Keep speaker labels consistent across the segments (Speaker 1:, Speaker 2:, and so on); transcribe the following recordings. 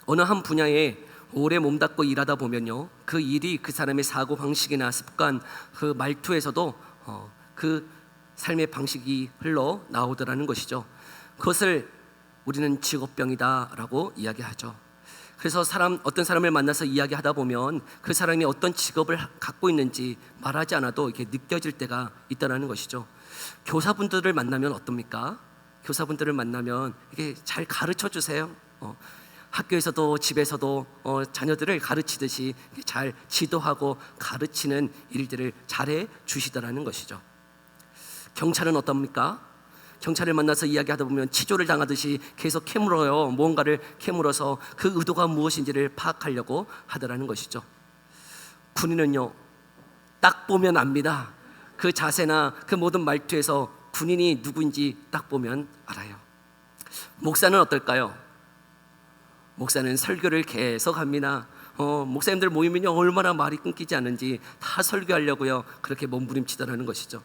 Speaker 1: 어느 한 분야에 오래 몸담고 일하다 보면요, 그 일이 그 사람의 사고 방식이나 습관, 그 말투에서도 그 삶의 방식이 흘러 나오더라는 것이죠. 그것을 우리는 직업병이다라고 이야기하죠. 그래서 어떤 사람을 만나서 이야기하다 보면 그 사람이 어떤 직업을 갖고 있는지 말하지 않아도 이렇게 느껴질 때가 있다는 것이죠. 교사분들을 만나면 어떻습니까? 교사분들을 만나면 이게 잘 가르쳐 주세요. 학교에서도 집에서도 자녀들을 가르치듯이 잘 지도하고 가르치는 일들을 잘해 주시더라는 것이죠. 경찰은 어떻습니까? 경찰을 만나서 이야기하다 보면 치조를 당하듯이 계속 캐물어요. 무언가를 캐물어서 그 의도가 무엇인지를 파악하려고 하더라는 것이죠. 군인은요, 딱 보면 압니다. 그 자세나 그 모든 말투에서 군인이 누구인지 딱 보면 알아요. 목사는 어떨까요? 목사는 설교를 계속 합니다. 목사님들 모이면요, 얼마나 말이 끊기지 않은지 다 설교하려고요 그렇게 몸부림치더라는 것이죠.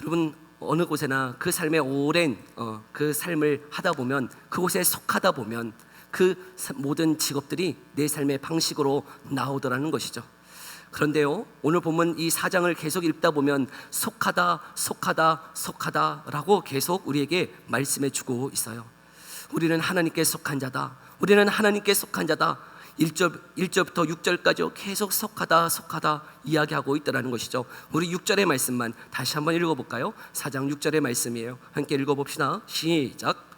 Speaker 1: 여러분, 어느 곳에나 그 삶의 오랜 그 삶을 하다 보면, 그곳에 속하다 보면 그 모든 직업들이 내 삶의 방식으로 나오더라는 것이죠. 그런데요, 오늘 보면 이 4장을 계속 읽다 보면 속하다, 속하다, 속하다라고 계속 우리에게 말씀해 주고 있어요. 우리는 하나님께 속한 자다. 우리는 하나님께 속한 자다. 1절부터 6절까지 계속 속하다, 속하다 이야기하고 있다는 것이죠. 우리 6절의 말씀만 다시 한번 읽어볼까요? 4장 6절의 말씀이에요. 함께 읽어봅시다. 시작.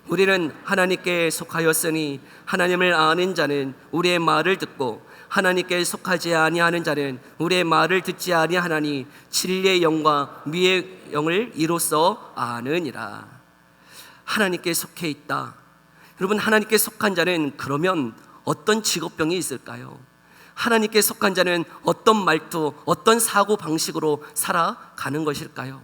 Speaker 1: 우리는 하나님께 속하였으니 하나님을 아는 자는 우리의 말을 듣고 하나님께 속하지 아니하는 자는 우리의 말을 듣지 아니하나니 진리의 영과 미의 영을 이로써 아느니라. 하나님께 속해 있다. 여러분, 하나님께 속한 자는 그러면 어떤 직업병이 있을까요? 하나님께 속한 자는 어떤 말투, 어떤 사고 방식으로 살아가는 것일까요?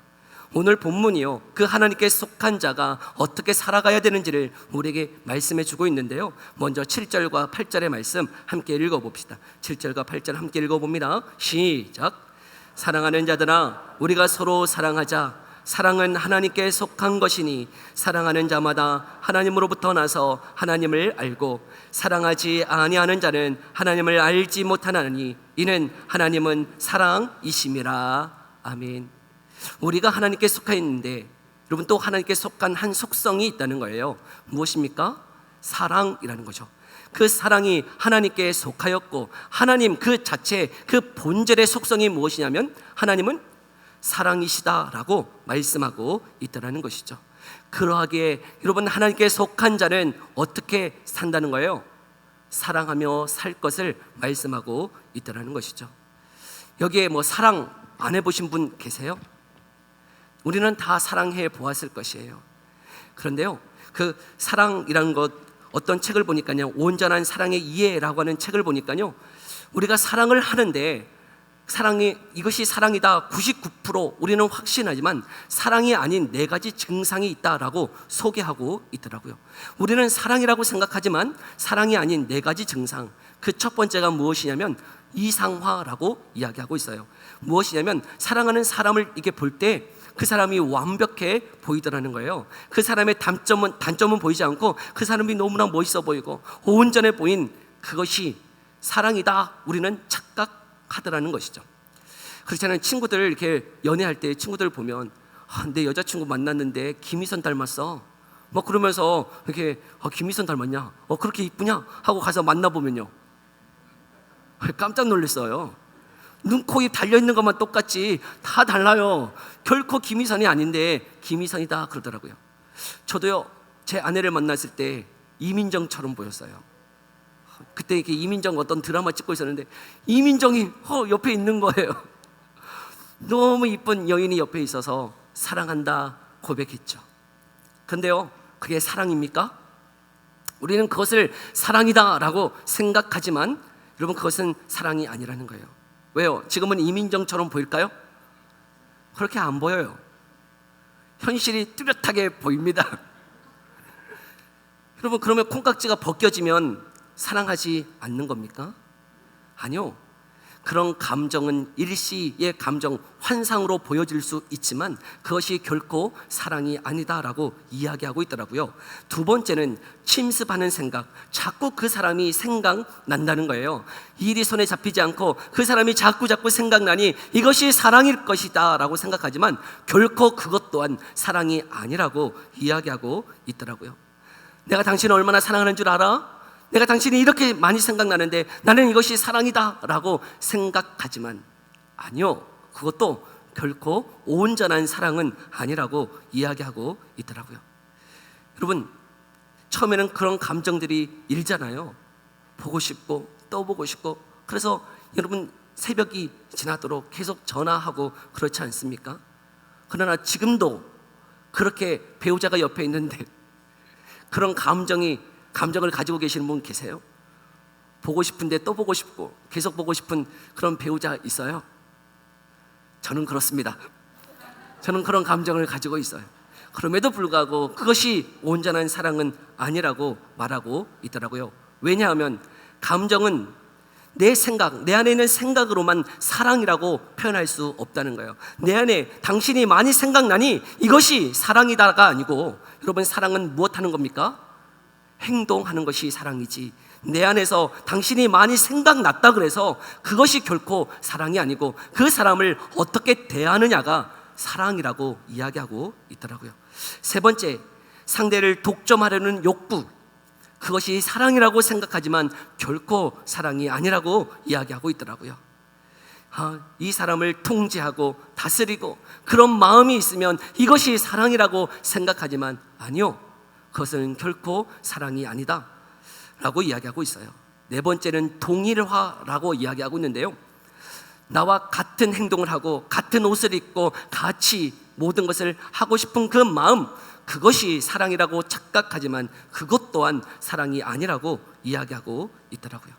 Speaker 1: 오늘 본문이요, 그 하나님께 속한 자가 어떻게 살아가야 되는지를 우리에게 말씀해 주고 있는데요, 먼저 7절과 8절의 말씀 함께 읽어봅시다. 7절과 8절 함께 읽어봅니다. 시작. 사랑하는 자들아, 우리가 서로 사랑하자. 사랑은 하나님께 속한 것이니 사랑하는 자마다 하나님으로부터 나서 하나님을 알고 사랑하지 아니하는 자는 하나님을 알지 못하나니 이는 하나님은 사랑이심이라. 아멘. 우리가 하나님께 속해 있는데 여러분, 또 하나님께 속한 한 속성이 있다는 거예요. 무엇입니까? 사랑이라는 거죠. 그 사랑이 하나님께 속하였고, 하나님 그 자체, 그 본질의 속성이 무엇이냐면 하나님은 사랑이시다라고 말씀하고 있다는 것이죠. 그러하기에 여러분, 하나님께 속한 자는 어떻게 산다는 거예요? 사랑하며 살 것을 말씀하고 있다는 것이죠. 여기에 사랑 안 해보신 분 계세요? 우리는 다 사랑해 보았을 것이에요. 그런데요, 그 사랑이라는 것, 어떤 책을 보니까요, 온전한 사랑의 이해라고 하는 책을 보니까요, 우리가 사랑을 하는데 이것이 사랑이다 99% 우리는 확신하지만 사랑이 아닌 4가지 증상이 있다라고 소개하고 있더라고요. 우리는 사랑이라고 생각하지만 사랑이 아닌 4가지 증상, 그 첫 번째가 무엇이냐면 이상화라고 이야기하고 있어요. 무엇이냐면 사랑하는 사람을 이렇게 볼 때 그 사람이 완벽해 보이더라는 거예요. 그 사람의 단점은 보이지 않고 그 사람이 너무나 멋있어 보이고 온전해 보인 그것이 사랑이다 우리는 착각하더라는 것이죠. 그렇잖아요. 친구들 이렇게 연애할 때 친구들 보면 내 여자친구 만났는데 김희선 닮았어 그러면서 이렇게 김희선 닮았냐? 그렇게 이쁘냐? 하고 가서 만나보면요, 깜짝 놀랐어요. 눈, 코, 입 달려있는 것만 똑같지 다 달라요. 결코 김희선이 아닌데 김희선이다 그러더라고요. 저도요, 제 아내를 만났을 때 이민정처럼 보였어요. 그때 이렇게 이민정 어떤 드라마 찍고 있었는데 이민정이 옆에 있는 거예요. 너무 이쁜 여인이 옆에 있어서 사랑한다 고백했죠. 근데요, 그게 사랑입니까? 우리는 그것을 사랑이다라고 생각하지만 여러분, 그것은 사랑이 아니라는 거예요. 왜요? 지금은 이민정처럼 보일까요? 그렇게 안 보여요. 현실이 뚜렷하게 보입니다. 여러분, 그러면 콩깍지가 벗겨지면 사랑하지 않는 겁니까? 아니요. 그런 감정은 일시의 감정, 환상으로 보여질 수 있지만 그것이 결코 사랑이 아니다라고 이야기하고 있더라고요. 두 번째는 침습하는 생각, 자꾸 그 사람이 생각난다는 거예요. 일이 손에 잡히지 않고 그 사람이 자꾸 생각나니 이것이 사랑일 것이다 라고 생각하지만 결코 그것 또한 사랑이 아니라고 이야기하고 있더라고요. 내가 당신을 얼마나 사랑하는 줄 알아? 내가 당신이 이렇게 많이 생각나는데 나는 이것이 사랑이다 라고 생각하지만 아니요, 그것도 결코 온전한 사랑은 아니라고 이야기하고 있더라고요. 여러분, 처음에는 그런 감정들이 일잖아요. 보고 싶고 또 보고 싶고. 그래서 여러분, 새벽이 지나도록 계속 전화하고 그렇지 않습니까? 그러나 지금도 그렇게 배우자가 옆에 있는데 그런 감정을 가지고 계시는 분 계세요? 보고 싶은데 또 보고 싶고 계속 보고 싶은 그런 배우자 있어요? 저는 그렇습니다. 저는 그런 감정을 가지고 있어요. 그럼에도 불구하고 그것이 온전한 사랑은 아니라고 말하고 있더라고요. 왜냐하면 감정은 내 생각, 내 안에 있는 생각으로만 사랑이라고 표현할 수 없다는 거예요. 내 안에 당신이 많이 생각나니 이것이 사랑이다가 아니고, 여러분, 사랑은 무엇 하는 겁니까? 행동하는 것이 사랑이지, 내 안에서 당신이 많이 생각났다 그래서 그것이 결코 사랑이 아니고 그 사람을 어떻게 대하느냐가 사랑이라고 이야기하고 있더라고요. 세 번째, 상대를 독점하려는 욕구, 그것이 사랑이라고 생각하지만 결코 사랑이 아니라고 이야기하고 있더라고요. 이 사람을 통제하고 다스리고 그런 마음이 있으면 이것이 사랑이라고 생각하지만 아니요, 그것은 결코 사랑이 아니다 라고 이야기하고 있어요. 네 번째는 동일화라고 이야기하고 있는데요, 나와 같은 행동을 하고 같은 옷을 입고 같이 모든 것을 하고 싶은 그 마음, 그것이 사랑이라고 착각하지만 그것 또한 사랑이 아니라고 이야기하고 있더라고요.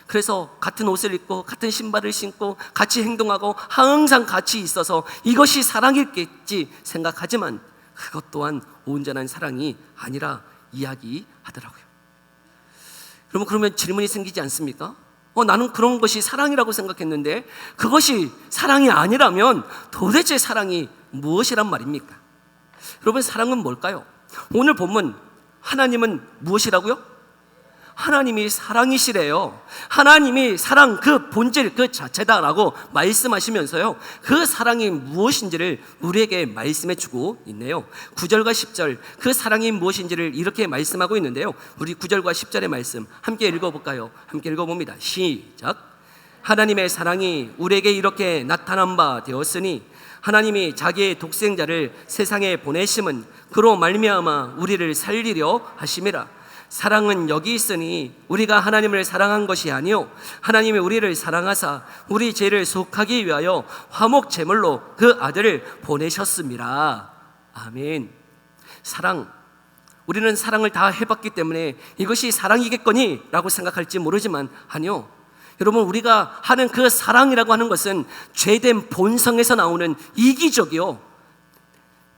Speaker 1: 그래서 같은 옷을 입고 같은 신발을 신고 같이 행동하고 항상 같이 있어서 이것이 사랑이겠지 생각하지만 그것 또한 온전한 사랑이 아니라 이야기하더라고요. 여러분, 그러면 질문이 생기지 않습니까? 나는 그런 것이 사랑이라고 생각했는데 그것이 사랑이 아니라면 도대체 사랑이 무엇이란 말입니까? 여러분, 사랑은 뭘까요? 오늘 본문, 하나님은 무엇이라고요? 하나님이 사랑이시래요. 하나님이 사랑 그 본질 그 자체다라고 말씀하시면서요, 그 사랑이 무엇인지를 우리에게 말씀해 주고 있네요. 9절과 10절, 그 사랑이 무엇인지를 이렇게 말씀하고 있는데요, 우리 9절과 10절의 말씀 함께 읽어볼까요? 함께 읽어봅니다. 시작. 하나님의 사랑이 우리에게 이렇게 나타난 바 되었으니 하나님이 자기의 독생자를 세상에 보내심은 그로 말미암아 우리를 살리려 하심이라. 사랑은 여기 있으니 우리가 하나님을 사랑한 것이 아니요 하나님이 우리를 사랑하사 우리 죄를 속하기 위하여 화목 제물로 그 아들을 보내셨습니다. 아멘. 사랑, 우리는 사랑을 다 해봤기 때문에 이것이 사랑이겠거니 라고 생각할지 모르지만 아니요, 여러분, 우리가 하는 그 사랑이라고 하는 것은 죄된 본성에서 나오는 이기적이요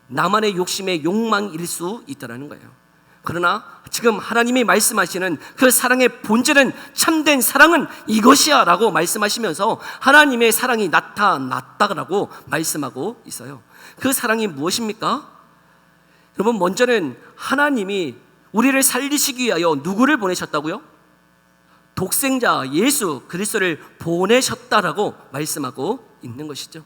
Speaker 1: 나만의 욕심의 욕망일 수 있다는 거예요. 그러나 지금 하나님이 말씀하시는 그 사랑의 본질은, 참된 사랑은 이것이야 라고 말씀하시면서 하나님의 사랑이 나타났다라고 말씀하고 있어요. 그 사랑이 무엇입니까? 여러분, 먼저는 하나님이 우리를 살리시기 위하여 누구를 보내셨다고요? 독생자 예수 그리스도를 보내셨다라고 말씀하고 있는 것이죠.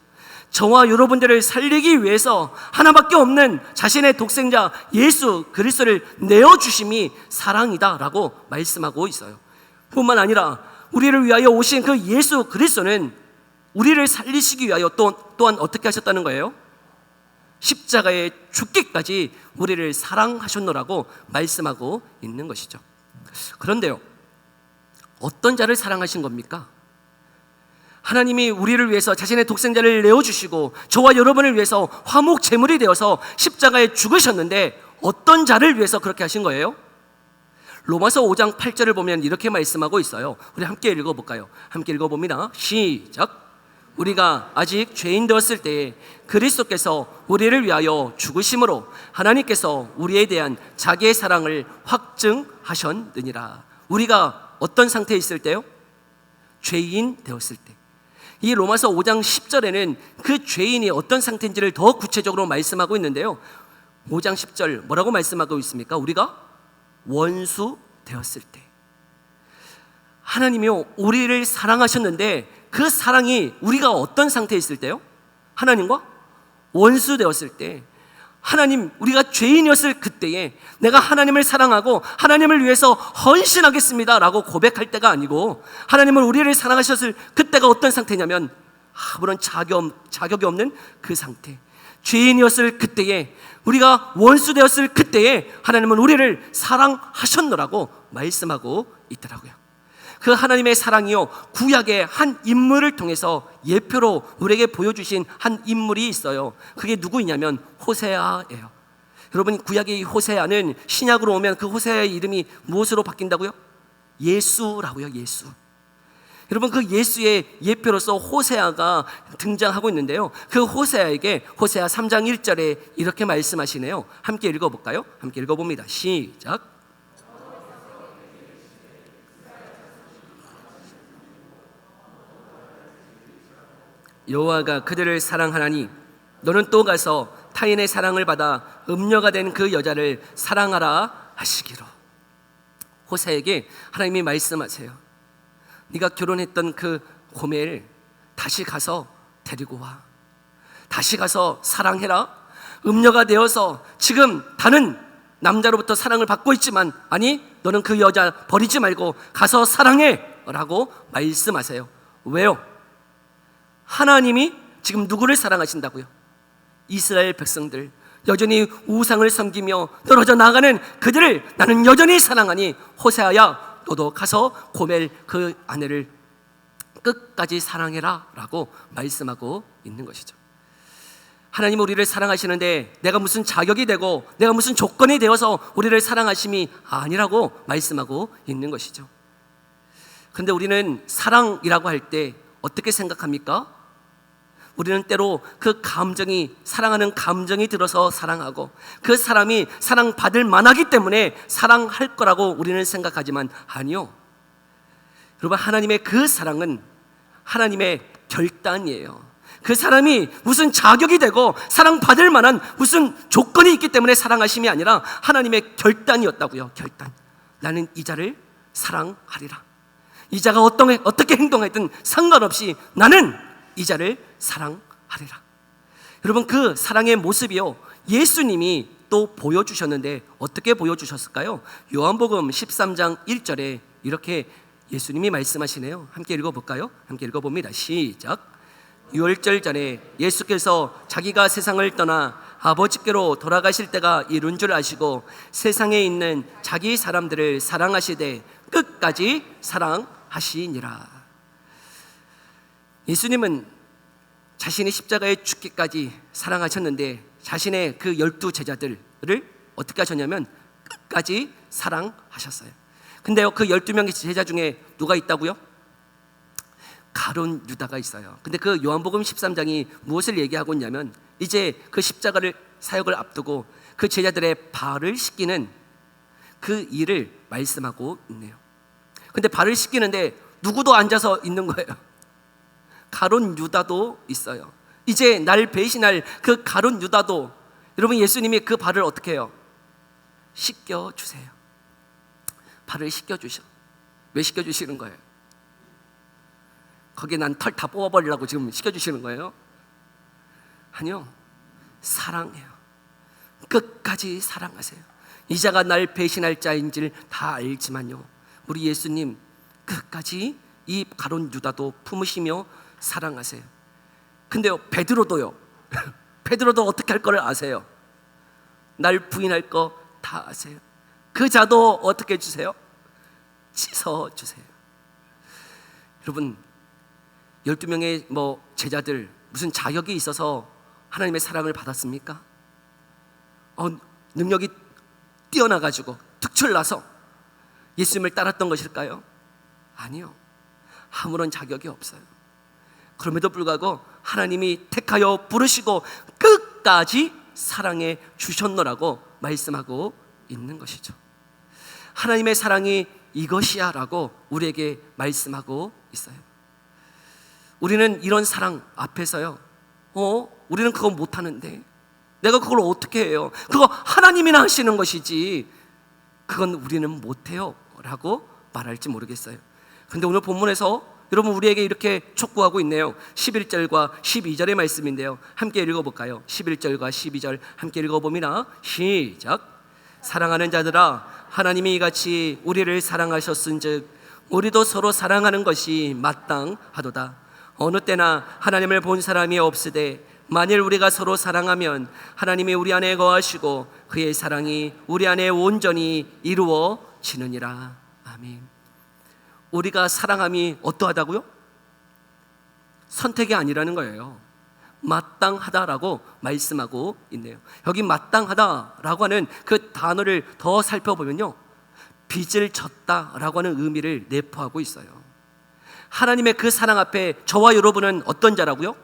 Speaker 1: 저와 여러분들을 살리기 위해서 하나밖에 없는 자신의 독생자 예수 그리스도를 내어주심이 사랑이다라고 말씀하고 있어요. 뿐만 아니라 우리를 위하여 오신 그 예수 그리스도는 우리를 살리시기 위하여 또한 어떻게 하셨다는 거예요? 십자가에 죽기까지 우리를 사랑하셨노라고 말씀하고 있는 것이죠. 그런데요, 어떤 자를 사랑하신 겁니까? 하나님이 우리를 위해서 자신의 독생자를 내어주시고 저와 여러분을 위해서 화목 제물이 되어서 십자가에 죽으셨는데 어떤 자를 위해서 그렇게 하신 거예요? 로마서 5장 8절을 보면 이렇게 말씀하고 있어요. 우리 함께 읽어볼까요? 함께 읽어봅니다. 시작. 우리가 아직 죄인 되었을 때에 그리스도께서 우리를 위하여 죽으심으로 하나님께서 우리에 대한 자기의 사랑을 확증하셨느니라. 우리가 어떤 상태에 있을 때요? 죄인 되었을 때. 이 로마서 5장 10절에는 그 죄인이 어떤 상태인지를 더 구체적으로 말씀하고 있는데요. 5장 10절 뭐라고 말씀하고 있습니까? 우리가 원수 되었을 때, 하나님이요 우리를 사랑하셨는데 그 사랑이 우리가 어떤 상태에 있을 때요? 하나님과 원수 되었을 때, 하나님 우리가 죄인이었을 그때에 내가 하나님을 사랑하고 하나님을 위해서 헌신하겠습니다 라고 고백할 때가 아니고, 하나님은 우리를 사랑하셨을 그때가 어떤 상태냐면 아무런 자격이 없는 그 상태, 죄인이었을 그때에, 우리가 원수 되었을 그때에 하나님은 우리를 사랑하셨노라고 말씀하고 있더라고요. 그 하나님의 사랑이요 구약의 한 인물을 통해서 예표로 우리에게 보여주신 한 인물이 있어요. 그게 누구이냐면 호세아예요. 여러분, 구약의 호세아는 신약으로 오면 그 호세아의 이름이 무엇으로 바뀐다고요? 예수라고요. 예수. 여러분, 그 예수의 예표로서 호세아가 등장하고 있는데요, 그 호세아에게 호세아 3장 1절에 이렇게 말씀하시네요. 함께 읽어볼까요? 함께 읽어봅니다. 시작. 여호와가 그들을 사랑하나니 너는 또 가서 타인의 사랑을 받아 음녀가 된 그 여자를 사랑하라 하시기로. 호세아에게 하나님이 말씀하세요. 네가 결혼했던 그 고멜 다시 가서 데리고 와. 다시 가서 사랑해라. 음녀가 되어서 지금 다른 남자로부터 사랑을 받고 있지만, 아니 너는 그 여자 버리지 말고 가서 사랑해 라고 말씀하세요. 왜요? 하나님이 지금 누구를 사랑하신다고요? 이스라엘 백성들, 여전히 우상을 섬기며 떨어져 나가는 그들을 나는 여전히 사랑하니 호세아야 너도 가서 고멜 그 아내를 끝까지 사랑해라 라고 말씀하고 있는 것이죠. 하나님은 우리를 사랑하시는데 내가 무슨 자격이 되고 내가 무슨 조건이 되어서 우리를 사랑하심이 아니라고 말씀하고 있는 것이죠. 그런데 우리는 사랑이라고 할 때 어떻게 생각합니까? 우리는 때로 그 감정이, 사랑하는 감정이 들어서 사랑하고 그 사람이 사랑받을 만하기 때문에 사랑할 거라고 우리는 생각하지만 아니요. 여러분, 하나님의 그 사랑은 하나님의 결단이에요. 그 사람이 무슨 자격이 되고 사랑받을 만한 무슨 조건이 있기 때문에 사랑하심이 아니라 하나님의 결단이었다고요. 결단. 나는 이 자를 사랑하리라. 이 자가 어떻게 행동하든 상관없이 나는 이 자를 사랑하리라. 여러분, 그 사랑의 모습이요 예수님이 또 보여주셨는데 어떻게 보여주셨을까요? 요한복음 13장 1절에 이렇게 예수님이 말씀하시네요. 함께 읽어볼까요? 함께 읽어봅니다. 시작. 유월절 전에 예수께서 자기가 세상을 떠나 아버지께로 돌아가실 때가 이룬 줄 아시고 세상에 있는 자기 사람들을 사랑하시되 끝까지 사랑하시니라. 예수님은 자신이 십자가에 죽기까지 사랑하셨는데 자신의 그 12 제자들을 어떻게 하셨냐면 끝까지 사랑하셨어요. 근데요, 그 12명의 제자 중에 누가 있다고요? 가룟 유다가 있어요. 근데 그 요한복음 13장이 무엇을 얘기하고 있냐면 이제 그 십자가를 사역을 앞두고 그 제자들의 발을 씻기는 그 일을 말씀하고 있네요. 근데 발을 씻기는데 누구도 앉아서 있는 거예요. 가룟 유다도 있어요. 이제 날 배신할 그 가룟 유다도, 여러분, 예수님이 그 발을 어떻게 해요? 씻겨주세요. 발을 씻겨주셔. 왜 씻겨주시는 거예요? 거기에 난 털 다 뽑아버리려고 지금 씻겨주시는 거예요? 아니요, 사랑해요. 끝까지 사랑하세요. 이 자가 날 배신할 자인지를 다 알지만요, 우리 예수님 끝까지 이 가룟 유다도 품으시며 사랑하세요. 근데요, 베드로도요 베드로도 어떻게 할 거를 아세요. 날 부인할 거 다 아세요. 그 자도 어떻게 해주세요? 씻어주세요. 여러분, 12명의 제자들 무슨 자격이 있어서 하나님의 사랑을 받았습니까? 능력이 뛰어나가지고 특출나서 예수님을 따랐던 것일까요? 아니요, 아무런 자격이 없어요. 그럼에도 불구하고 하나님이 택하여 부르시고 끝까지 사랑해 주셨노라고 말씀하고 있는 것이죠. 하나님의 사랑이 이것이야 라고 우리에게 말씀하고 있어요. 우리는 이런 사랑 앞에서요, 우리는 그거 못하는데, 내가 그걸 어떻게 해요? 그거 하나님이나 하시는 것이지 그건 우리는 못해요 라고 말할지 모르겠어요. 그런데 오늘 본문에서 여러분 우리에게 이렇게 촉구하고 있네요. 11절과 12절의 말씀인데요, 함께 읽어볼까요? 11절과 12절 함께 읽어봅니다. 시작. 사랑하는 자들아, 하나님이 이같이 우리를 사랑하셨은즉 우리도 서로 사랑하는 것이 마땅하도다. 어느 때나 하나님을 본 사람이 없으되 만일 우리가 서로 사랑하면 하나님이 우리 안에 거하시고 그의 사랑이 우리 안에 온전히 이루어지느니라. 아멘. 우리가 사랑함이 어떠하다고요? 선택이 아니라는 거예요. 마땅하다라고 말씀하고 있네요. 여기 마땅하다라고 하는 그 단어를 더 살펴보면요, 빚을 졌다라고 하는 의미를 내포하고 있어요. 하나님의 그 사랑 앞에 저와 여러분은 어떤 자라고요?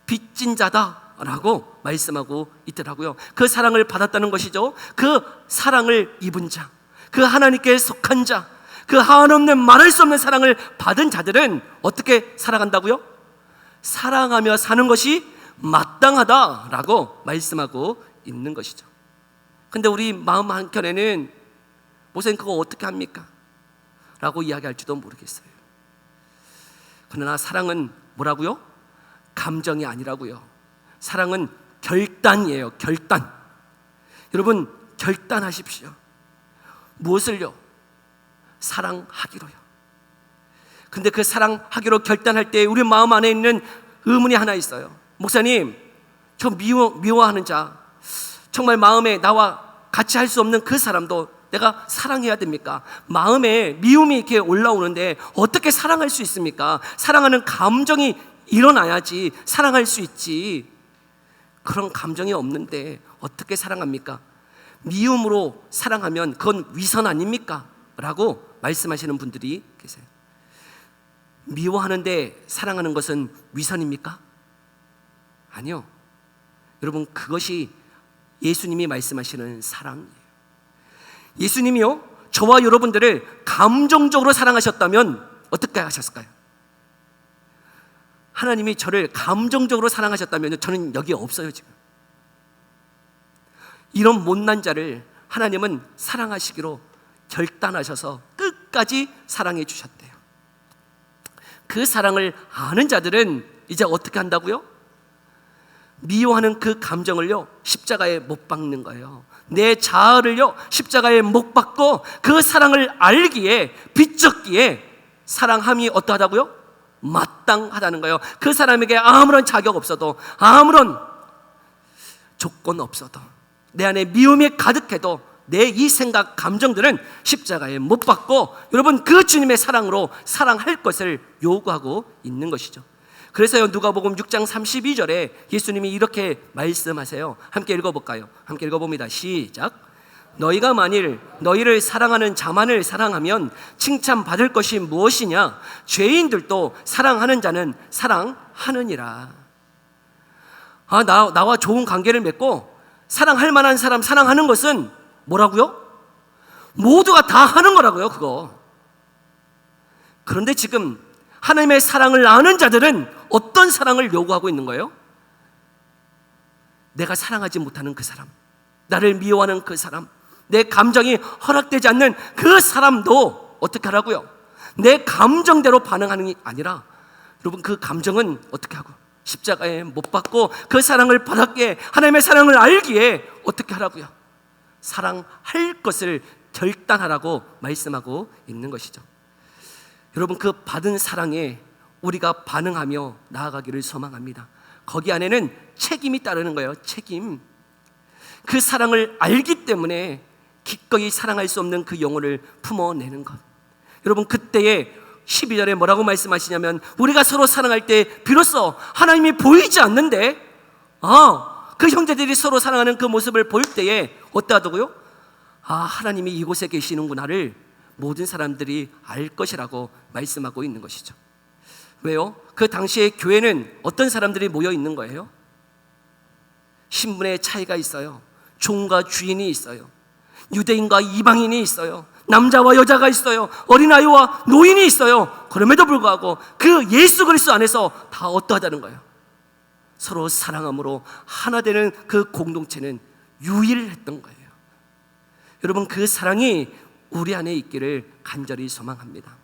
Speaker 1: 빚진 자다라고 말씀하고 있더라고요. 그 사랑을 받았다는 것이죠. 그 사랑을 입은 자, 그 하나님께 속한 자, 그 한없는 말할 수 없는 사랑을 받은 자들은 어떻게 살아간다고요? 사랑하며 사는 것이 마땅하다라고 말씀하고 있는 것이죠. 근데 우리 마음 한켠에는 목사님 그거 어떻게 합니까? 라고 이야기할지도 모르겠어요. 그러나 사랑은 뭐라고요? 감정이 아니라고요. 사랑은 결단이에요. 결단. 여러분 결단하십시오. 무엇을요? 사랑하기로요. 근데 그 사랑하기로 결단할 때 우리 마음 안에 있는 의문이 하나 있어요. 목사님, 저 미워하는 자, 정말 마음에 나와 같이 할 수 없는 그 사람도 내가 사랑해야 됩니까? 마음에 미움이 이렇게 올라오는데 어떻게 사랑할 수 있습니까? 사랑하는 감정이 일어나야지 사랑할 수 있지. 그런 감정이 없는데 어떻게 사랑합니까? 미움으로 사랑하면 그건 위선 아닙니까? 라고 말씀하시는 분들이 계세요. 미워하는데 사랑하는 것은 위선입니까? 아니요. 여러분 그것이 예수님이 말씀하시는 사랑이에요. 예수님이요, 저와 여러분들을 감정적으로 사랑하셨다면 어떻게 하셨을까요? 하나님이 저를 감정적으로 사랑하셨다면 저는 여기 없어요 지금. 이런 못난 자를 하나님은 사랑하시기로 결단하셔서 끝까지 사랑해 주셨대요. 그 사랑을 아는 자들은 이제 어떻게 한다고요? 미워하는 그 감정을요 십자가에 못 박는 거예요. 내 자아를요 십자가에 못 박고 그 사랑을 알기에, 비쳤기에 사랑함이 어떠하다고요? 마땅하다는 거예요. 그 사람에게 아무런 자격 없어도, 아무런 조건 없어도, 내 안에 미움이 가득해도 내 이 생각, 감정들은 십자가에 못 박고 여러분 그 주님의 사랑으로 사랑할 것을 요구하고 있는 것이죠. 그래서요 누가복음 6장 32절에 예수님이 이렇게 말씀하세요. 함께 읽어볼까요? 함께 읽어봅니다. 시작. 너희가 만일 너희를 사랑하는 자만을 사랑하면 칭찬받을 것이 무엇이냐? 죄인들도 사랑하는 자는 사랑하느니라. 나와 좋은 관계를 맺고 사랑할 만한 사람 사랑하는 것은 뭐라고요? 모두가 다 하는 거라고요, 그거. 그런데 지금 하나님의 사랑을 아는 자들은 어떤 사랑을 요구하고 있는 거예요? 내가 사랑하지 못하는 그 사람, 나를 미워하는 그 사람, 내 감정이 허락되지 않는 그 사람도 어떻게 하라고요? 내 감정대로 반응하는 게 아니라 여러분 그 감정은 어떻게 하고 십자가에 못 박고 그 사랑을 받았기에, 하나님의 사랑을 알기에 어떻게 하라고요? 사랑할 것을 결단하라고 말씀하고 있는 것이죠. 여러분 그 받은 사랑에 우리가 반응하며 나아가기를 소망합니다. 거기 안에는 책임이 따르는 거예요. 책임. 그 사랑을 알기 때문에 기꺼이 사랑할 수 없는 그 영혼을 품어내는 것. 여러분 그때에 12절에 뭐라고 말씀하시냐면, 우리가 서로 사랑할 때 비로소 하나님이 보이지 않는데 그 형제들이 서로 사랑하는 그 모습을 볼 때에 어떠하다고요? 하나님이 이곳에 계시는구나를 모든 사람들이 알 것이라고 말씀하고 있는 것이죠. 왜요? 그 당시에 교회는 어떤 사람들이 모여 있는 거예요? 신분의 차이가 있어요. 종과 주인이 있어요. 유대인과 이방인이 있어요. 남자와 여자가 있어요. 어린아이와 노인이 있어요. 그럼에도 불구하고 그 예수 그리스도 안에서 다 어떠하다는 거예요? 서로 사랑함으로 하나 되는 그 공동체는 유일했던 거예요. 여러분, 그 사랑이 우리 안에 있기를 간절히 소망합니다.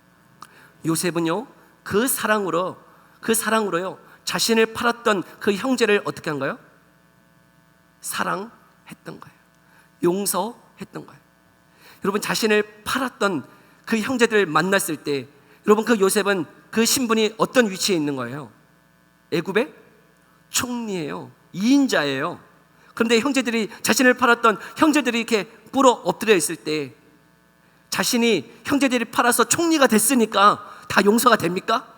Speaker 1: 요셉은요, 그 사랑으로요 자신을 팔았던 그 형제를 어떻게 한 거예요? 사랑했던 거예요. 용서했던 거예요. 여러분, 자신을 팔았던 그 형제들을 만났을 때 여러분, 그 요셉은 그 신분이 어떤 위치에 있는 거예요? 애굽의 총리예요. 2인자예요. 그런데 형제들이, 자신을 팔았던 형제들이 이렇게 꿇어 엎드려 있을 때 자신이 형제들이 팔아서 총리가 됐으니까 다 용서가 됩니까?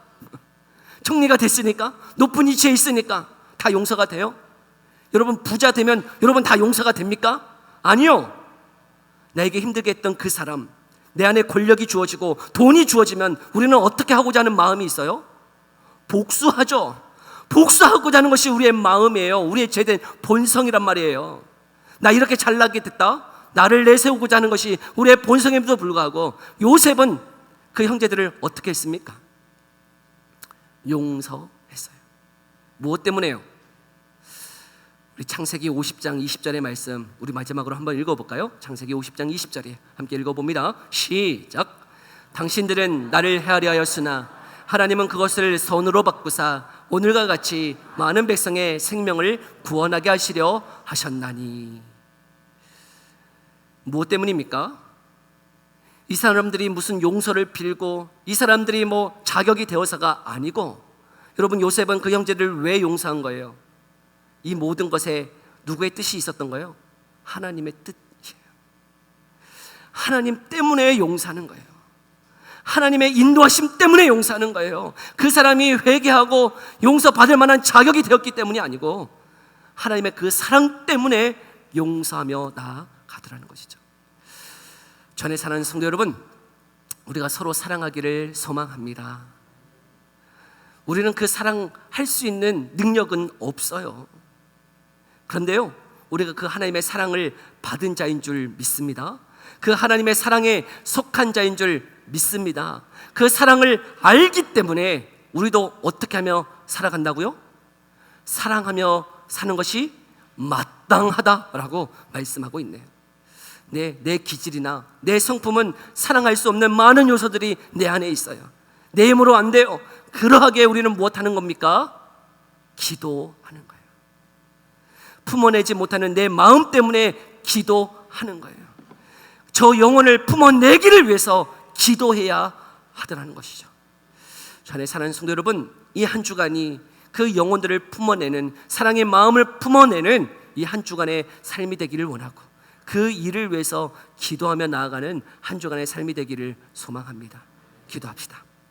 Speaker 1: 총리가 됐으니까, 높은 위치에 있으니까 다 용서가 돼요? 여러분, 부자 되면 여러분 다 용서가 됩니까? 아니요. 나에게 힘들게 했던 그 사람, 내 안에 권력이 주어지고 돈이 주어지면 우리는 어떻게 하고자 하는 마음이 있어요? 복수하죠. 복수하고자 하는 것이 우리의 마음이에요. 우리의 죄된 본성이란 말이에요. 나 이렇게 잘나게 됐다, 나를 내세우고자 하는 것이 우리의 본성임에도 불구하고 요셉은 그 형제들을 어떻게 했습니까? 용서했어요. 무엇 때문에요? 우리 창세기 50장 20절의 말씀 우리 마지막으로 한번 읽어볼까요? 창세기 50장 20절에 함께 읽어봅니다. 시작. 당신들은 나를 헤아려 하였으나 하나님은 그것을 선으로 바꾸사 오늘과 같이 많은 백성의 생명을 구원하게 하시려 하셨나니. 무엇 때문입니까? 이 사람들이 무슨 용서를 빌고 이 사람들이 뭐 자격이 되어서가 아니고, 여러분, 요셉은 그 형제를 왜 용서한 거예요? 이 모든 것에 누구의 뜻이 있었던 거예요? 하나님의 뜻이에요. 하나님 때문에 용서하는 거예요. 하나님의 인도하심 때문에 용서하는 거예요. 그 사람이 회개하고 용서받을 만한 자격이 되었기 때문이 아니고 하나님의 그 사랑 때문에 용서하며 나아가더라는 것이죠. 전에 사는 성도 여러분, 우리가 서로 사랑하기를 소망합니다. 우리는 그 사랑할 수 있는 능력은 없어요. 그런데요, 우리가 그 하나님의 사랑을 받은 자인 줄 믿습니다. 그 하나님의 사랑에 속한 자인 줄 믿습니다. 그 사랑을 알기 때문에 우리도 어떻게 하며 살아간다고요? 사랑하며 사는 것이 마땅하다라고 말씀하고 있네요. 내 기질이나 내 성품은 사랑할 수 없는 많은 요소들이 내 안에 있어요. 내 힘으로 안 돼요. 그러하게 우리는 무엇하는 겁니까? 기도하는 거예요. 품어내지 못하는 내 마음 때문에 기도하는 거예요. 저 영혼을 품어내기를 위해서 기도해야 하더라는 것이죠. 전에 사는 성도 여러분, 이 한 주간이 그 영혼들을 품어내는, 사랑의 마음을 품어내는 이 한 주간의 삶이 되기를 원하고 그 일을 위해서 기도하며 나아가는 한 주간의 삶이 되기를 소망합니다. 기도합시다.